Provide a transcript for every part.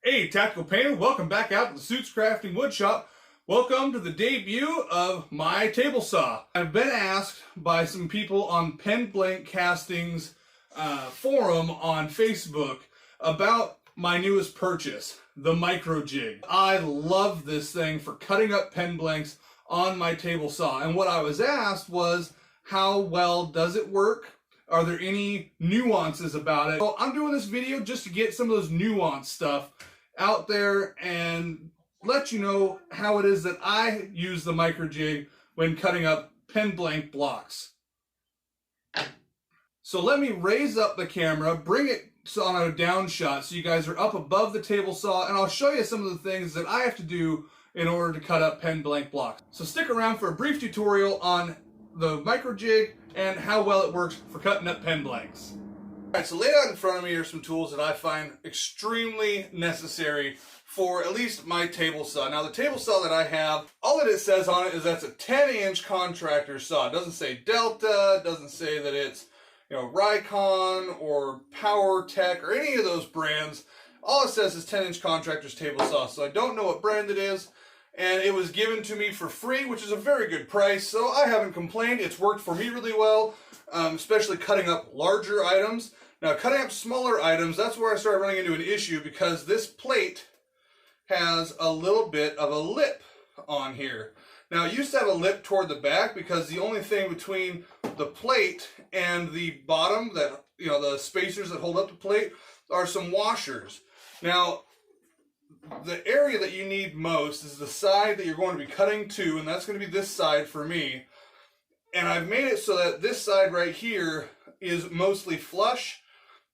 Hey, Tactical Painter, welcome back out to the Suits Crafting Woodshop. Welcome to the debut of my table saw. I've been asked by some people on Pen Blank Casting's forum on Facebook about my newest purchase, the Micro Jig. I love this thing for cutting up pen blanks on my table saw. And what I was asked was, how well does it work? Are there any nuances about it? Well, I'm doing this video just to get some of those nuanced stuff out there and let you know how it is that I use the Micro Jig when cutting up pen blank blocks. So let me raise up the camera, bring it on a down shot so you guys are up above the table saw, and I'll show you some of the things that I have to do in order to cut up pen blank blocks. So stick around for a brief tutorial on the Micro Jig and how well it works for cutting up pen blanks. Alright, so laid out in front of me are some tools that I find extremely necessary for at least my table saw. Now the table saw that I have, all that it says on it is that's a 10-inch contractor saw. It doesn't say Delta, it doesn't say that it's, you know, Rikon or PowerTech or any of those brands. All it says is 10-inch contractor's table saw. So I don't know what brand it is, and it was given to me for free, which is a very good price, so I haven't complained. It's worked for me really well, especially cutting up larger items. Now, cutting up smaller items, that's where I started running into an issue because this plate has a little bit of a lip on here. Now, it used to have a lip toward the back because the only thing between the plate and the bottom, that, you know, the spacers that hold up the plate, are some washers. Now, the area that you need most is the side that you're going to be cutting to, and that's going to be this side for me. And I've made it so that this side right here is mostly flush.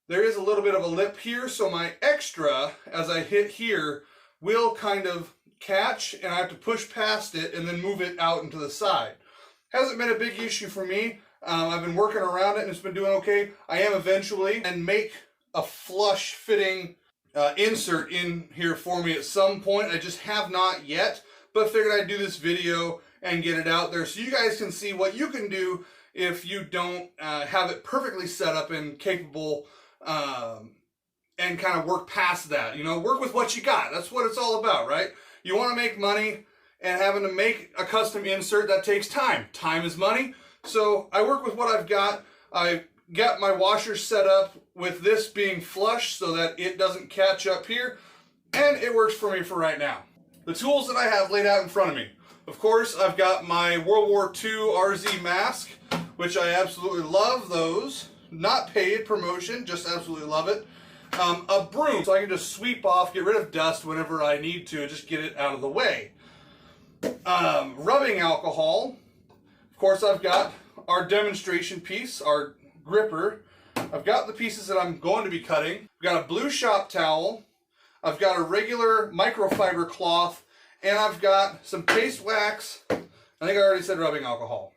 There is a little bit of a lip here, so my extra, as I hit here, will kind of catch, and I have to push past it and then move it out into the side. Hasn't been a big issue for me. I've been working around it and it's been doing okay. I am eventually and make a flush fitting insert in here for me at some point. I just have not yet, but figured I'd do this video and get it out there so you guys can see what you can do if you don't have it perfectly set up and capable, and kind of work past that. You know, work with what you got. That's what it's all about, right? You want to make money, and having to make a custom insert, that takes time. Time is money. So I work with what I've got. I got my washer set up with this being flush so that it doesn't catch up here, and it works for me for right now. The tools that I have laid out in front of me. Of course, I've got my World War II RZ mask, which I absolutely love those. Not paid promotion, just absolutely love it. A broom, so I can just sweep off, get rid of dust whenever I need to, and just get it out of the way. Rubbing alcohol. Of course, I've got our demonstration piece, our gripper. I've got the pieces that I'm going to be cutting. I've got a blue shop towel. I've got a regular microfiber cloth, and I've got some paste wax. I think I already said rubbing alcohol.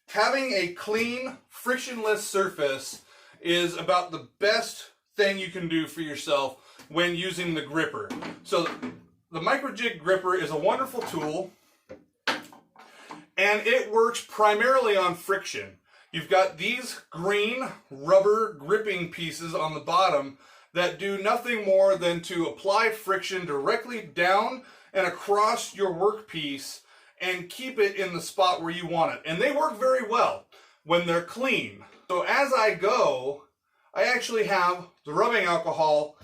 Having a clean, frictionless surface is about the best thing you can do for yourself when using the gripper. So the Microjig Grr-Ripper is a wonderful tool, and it works primarily on friction. You've got these green rubber gripping pieces on the bottom that do nothing more than to apply friction directly down and across your workpiece and keep it in the spot where you want it. And they work very well when they're clean. So as I go, I actually have the rubbing alcohol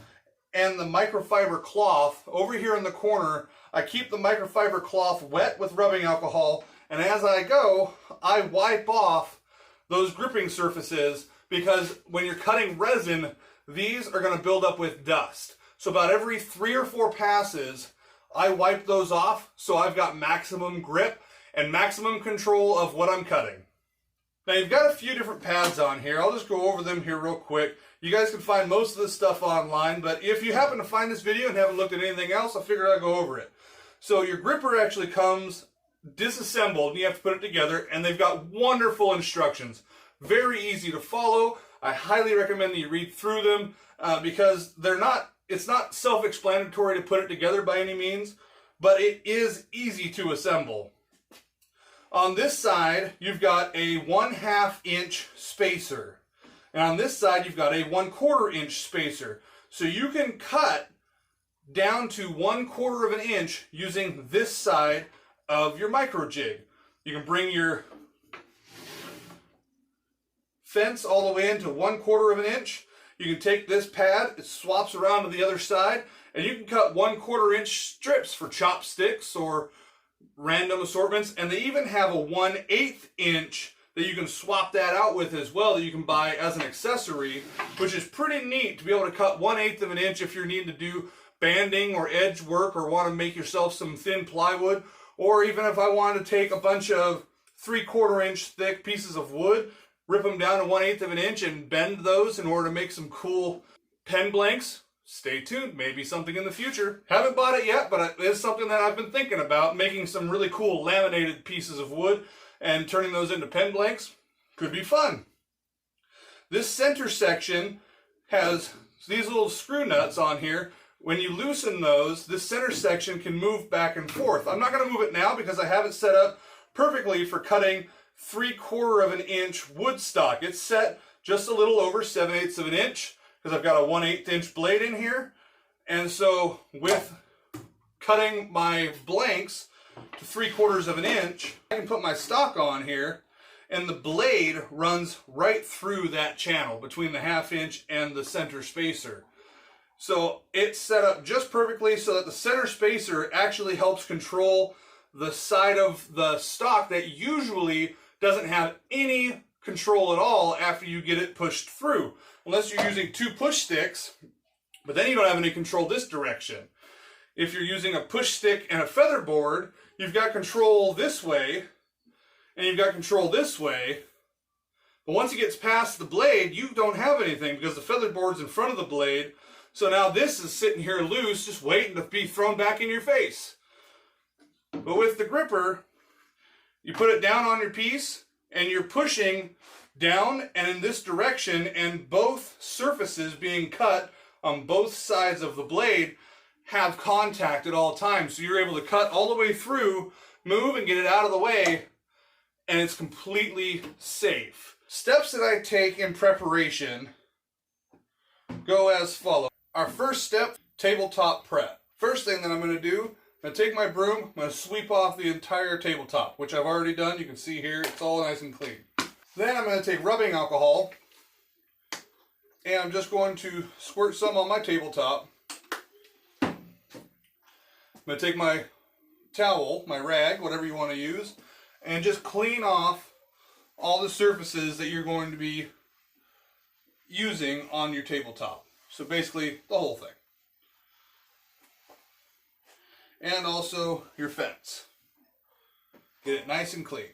and the microfiber cloth over here in the corner. I keep the microfiber cloth wet with rubbing alcohol, and as I go, I wipe off those gripping surfaces, because when you're cutting resin, these are going to build up with dust. So about every 3 or 4 passes, I wipe those off so I've got maximum grip and maximum control of what I'm cutting. Now you've got a few different pads on here. I'll just go over them here real quick. You guys can find most of this stuff online, but if you happen to find this video and haven't looked at anything else, I figured I'd go over it. So your gripper actually comes disassembled, and you have to put it together, and they've got wonderful instructions. Very easy to follow. I highly recommend that you read through them because it's not self-explanatory to put it together by any means, but it is easy to assemble. On this side, you've got a 1/2 inch spacer. And on this side, you've got a 1/4 inch spacer. So you can cut down to 1/4 of an inch using this side of your micro jig. You can bring your fence all the way into 1/4 of an inch. You can take this pad, it swaps around to the other side, and you can cut 1/4 inch strips for chopsticks or random assortments. And they even have a 1/8 inch that you can swap that out with as well, that you can buy as an accessory, which is pretty neat to be able to cut 1/8 of an inch if you're needing to do banding or edge work or want to make yourself some thin plywood. Or even if I wanted to take a bunch of 3/4 inch thick pieces of wood, rip them down to 1/8 of an inch and bend those in order to make some cool pen blanks. Stay tuned, maybe something in the future. Haven't bought it yet, but it is something that I've been thinking about, making some really cool laminated pieces of wood and turning those into pen blanks. Could be fun. This center section has these little screw nuts on here. When you loosen those, this center section can move back and forth. I'm not going to move it now because I have it set up perfectly for cutting 3/4 of an inch wood stock. It's set just a little over 7/8 of an inch because I've got a 1/8 inch blade in here. And so with cutting my blanks to 3/4 of an inch, I can put my stock on here and the blade runs right through that channel between the 1/2 inch and the center spacer. So it's set up just perfectly so that the center spacer actually helps control the side of the stock that usually doesn't have any control at all after you get it pushed through. Unless you're using 2 push sticks, but then you don't have any control this direction. If you're using a push stick and a feather board, you've got control this way, and you've got control this way. But once it gets past the blade, you don't have anything because the feather board's in front of the blade. So now this is sitting here loose, just waiting to be thrown back in your face. But with the gripper, you put it down on your piece, and you're pushing down and in this direction, and both surfaces being cut on both sides of the blade have contact at all times. So you're able to cut all the way through, move and get it out of the way, and it's completely safe. Steps that I take in preparation go as follows. Our first step, tabletop prep. First thing that I'm going to do, I'm going to take my broom, I'm going to sweep off the entire tabletop, which I've already done. You can see here, it's all nice and clean. Then I'm going to take rubbing alcohol, and I'm just going to squirt some on my tabletop. I'm going to take my towel, my rag, whatever you want to use, and just clean off all the surfaces that you're going to be using on your tabletop. So basically, the whole thing. And also your fence. Get it nice and clean.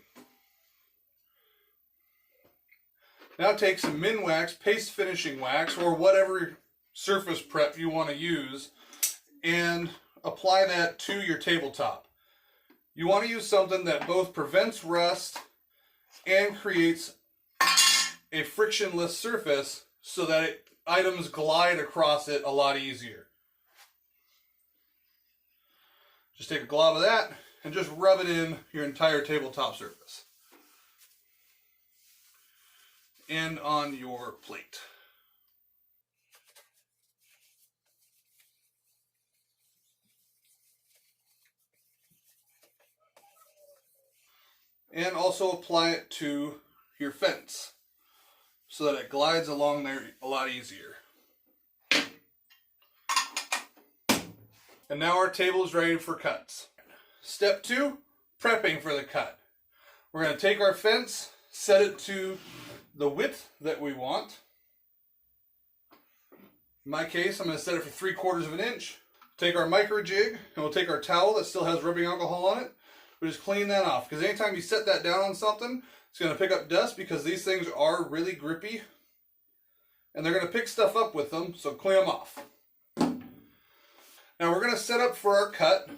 Now take some Minwax paste finishing wax or whatever surface prep you want to use and apply that to your tabletop. You want to use something that both prevents rust and creates a frictionless surface so that items glide across it a lot easier. Just take a glob of that and just rub it in your entire tabletop surface and on your plate. And also apply it to your fence so that it glides along there a lot easier. And now our table is ready for cuts. Step 2, prepping for the cut. We're going to take our fence, set it to the width that we want. In my case, I'm going to set it for 3/4 of an inch. Take our micro jig, and we'll take our towel that still has rubbing alcohol on it. We'll just clean that off, because anytime you set that down on something, it's going to pick up dust because these things are really grippy. And they're going to pick stuff up with them, so clean them off. Now we're going to set up for our cut.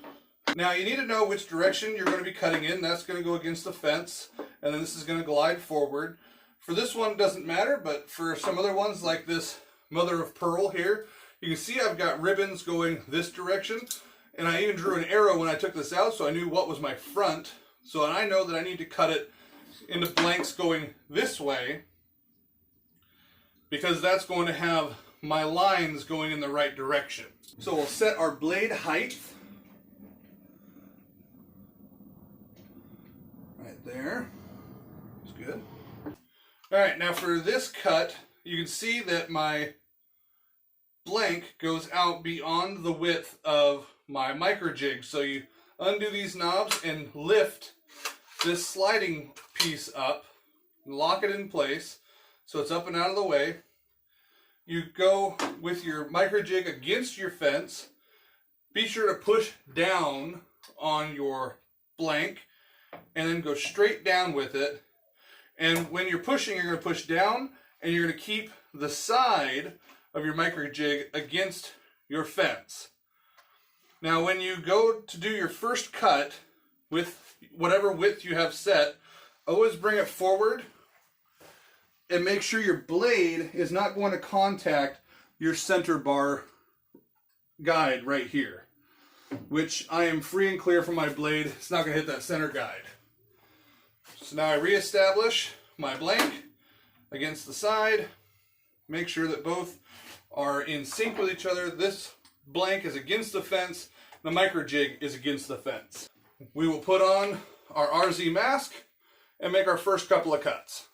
Now you need to know which direction you're going to be cutting in. That's going to go against the fence, and then this is going to glide forward. For this one, it doesn't matter, but for some other ones like this mother of pearl here, you can see I've got ribbons going this direction, and I even drew an arrow when I took this out so I knew what was my front. So I know that I need to cut it into blanks going this way, because that's going to have my lines going in the right direction. So we'll set our blade height right there. That's good. All right, now for this cut, you can see that my blank goes out beyond the width of my micro jig. So you undo these knobs and lift this sliding piece up and lock it in place so it's up and out of the way. You go with your micro jig against your fence. Be sure to push down on your blank and then go straight down with it. And when you're pushing, you're going to push down and you're going to keep the side of your micro jig against your fence. Now when you go to do your first cut with whatever width you have set, always bring it forward and make sure your blade is not going to contact your center bar guide right here, which I am free and clear from my blade. It's not going to hit that center guide. So now I reestablish my blank against the side. Make sure that both are in sync with each other. This blank is against the fence. The micro jig is against the fence. We will put on our RZ mask and make our first couple of cuts.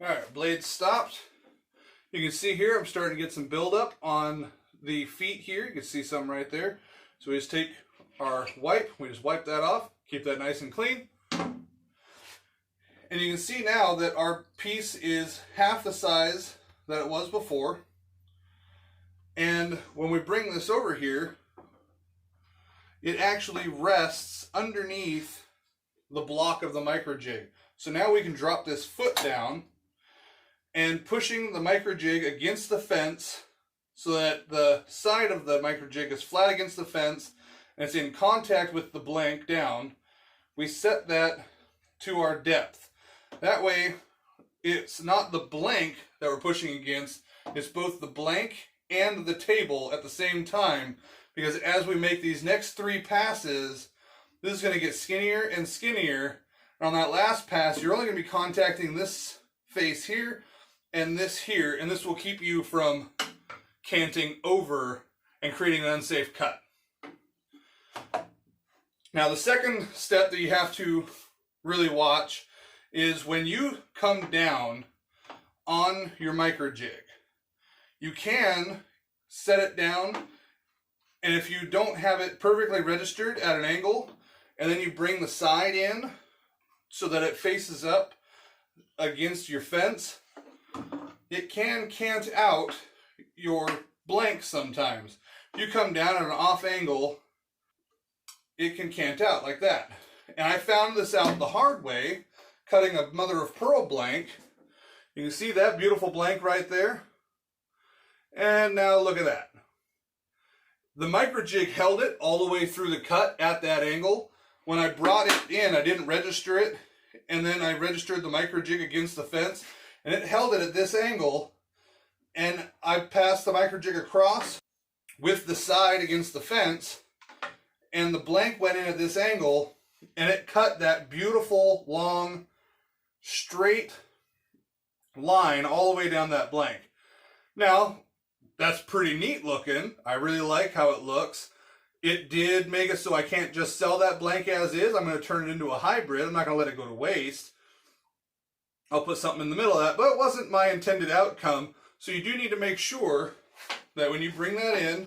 Alright, blade stopped. You can see here I'm starting to get some buildup on the feet here. You can see some right there. So we just take our wipe, we just wipe that off, keep that nice and clean. And you can see now that our piece is half the size that it was before. And when we bring this over here, it actually rests underneath the block of the micro jig. So now we can drop this foot down and pushing the micro jig against the fence so that the side of the micro jig is flat against the fence and it's in contact with the blank down. We set that to our depth. That way it's not the blank that we're pushing against, it's both the blank and the table at the same time, because as we make these next 3 passes, this is going to get skinnier and skinnier. And on that last pass, you're only going to be contacting this face here and this here, and this will keep you from canting over and creating an unsafe cut. Now the second step that you have to really watch is when you come down on your micro jig. You can set it down, and if you don't have it perfectly registered at an angle, and then you bring the side in so that it faces up against your fence, it can cant out your blank sometimes. If you come down at an off angle, it can cant out like that. And I found this out the hard way, cutting a mother of pearl blank. You can see that beautiful blank right there. And now look at that. The micro jig held it all the way through the cut at that angle. When I brought it in, I didn't register it, and then I registered the micro jig against the fence, and it held it at this angle, and I passed the micro jig across with the side against the fence, and the blank went in at this angle, and it cut that beautiful, long, straight line all the way down that blank. Now, that's pretty neat looking. I really like how it looks. It did make it so I can't just sell that blank as is. I'm going to turn it into a hybrid. I'm not going to let it go to waste. I'll put something in the middle of that, but it wasn't my intended outcome. So you do need to make sure that when you bring that in,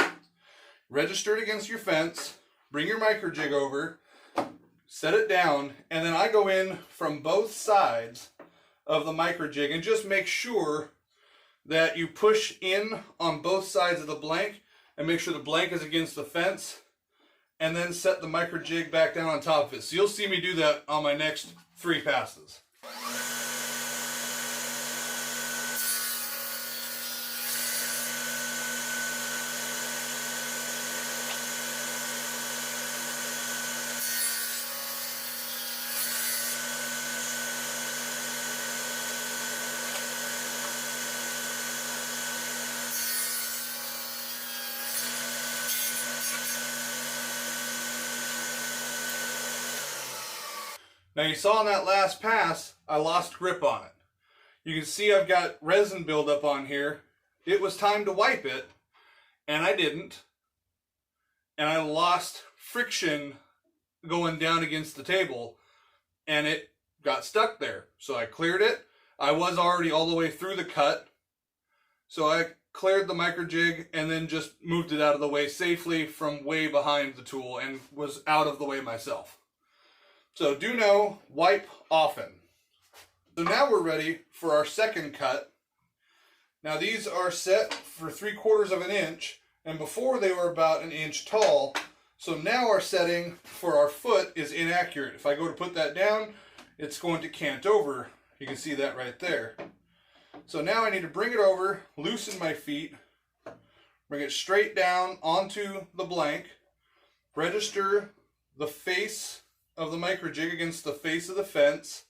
register it against your fence, bring your micro jig over, set it down, and then I go in from both sides of the micro jig and just make sure that you push in on both sides of the blank and make sure the blank is against the fence, and then set the micro jig back down on top of it. So you'll see me do that on my next 3 passes. Now you saw in that last pass, I lost grip on it. You can see I've got resin buildup on here. It was time to wipe it, and I didn't. And I lost friction going down against the table, and it got stuck there. So I cleared it. I was already all the way through the cut, so I cleared the micro jig and then just moved it out of the way safely from way behind the tool and was out of the way myself. So do know, wipe often. So now we're ready for our second cut. Now these are set for 3/4 of an inch, and before they were about an inch tall. So now our setting for our foot is inaccurate. If I go to put that down, it's going to cant over. You can see that right there. So now I need to bring it over, loosen my feet, bring it straight down onto the blank, register the face of the micro jig against the face of the fence,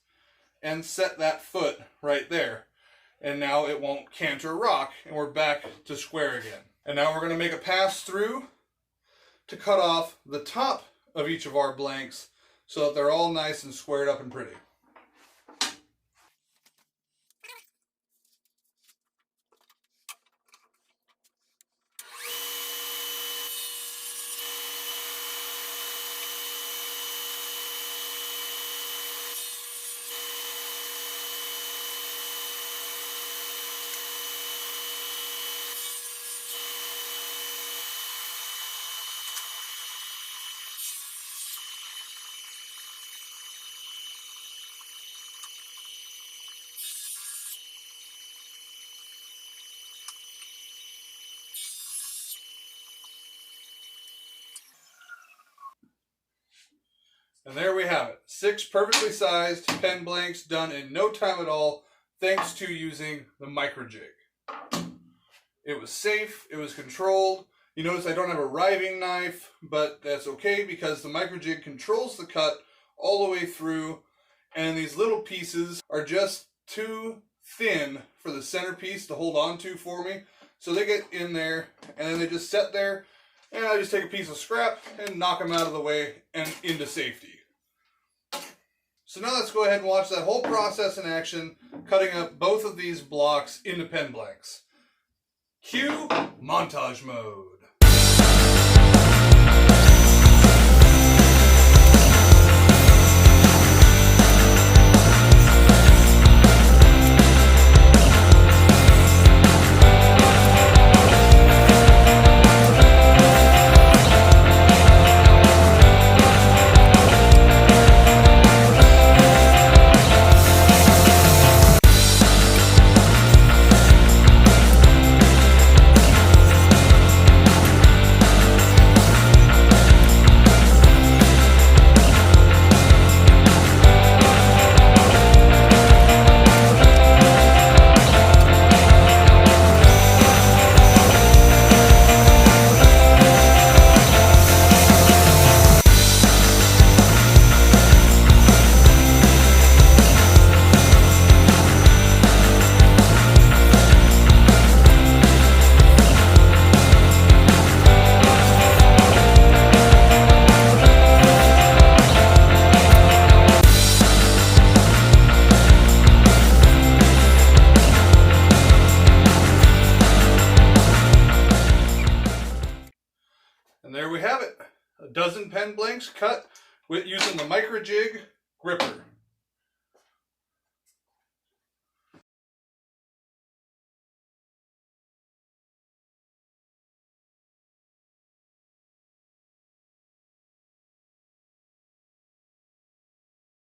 and set that foot right there. And now it won't canter rock, and we're back to square again. And now we're going to make a pass through to cut off the top of each of our blanks so that they're all nice and squared up and pretty. And there we have it. 6 perfectly sized pen blanks done in no time at all, thanks to using the micro jig. It was safe, it was controlled. You notice I don't have a riving knife, but that's okay because the micro jig controls the cut all the way through, and these little pieces are just too thin for the centerpiece to hold on to for me. So they get in there, and then they just sit there, and I just take a piece of scrap and knock them out of the way and into safety. So now let's go ahead and watch that whole process in action, cutting up both of these blocks into pen blanks. Cue montage mode. And there we have it, a dozen pen blanks cut with using the Microjig Grr-Ripper.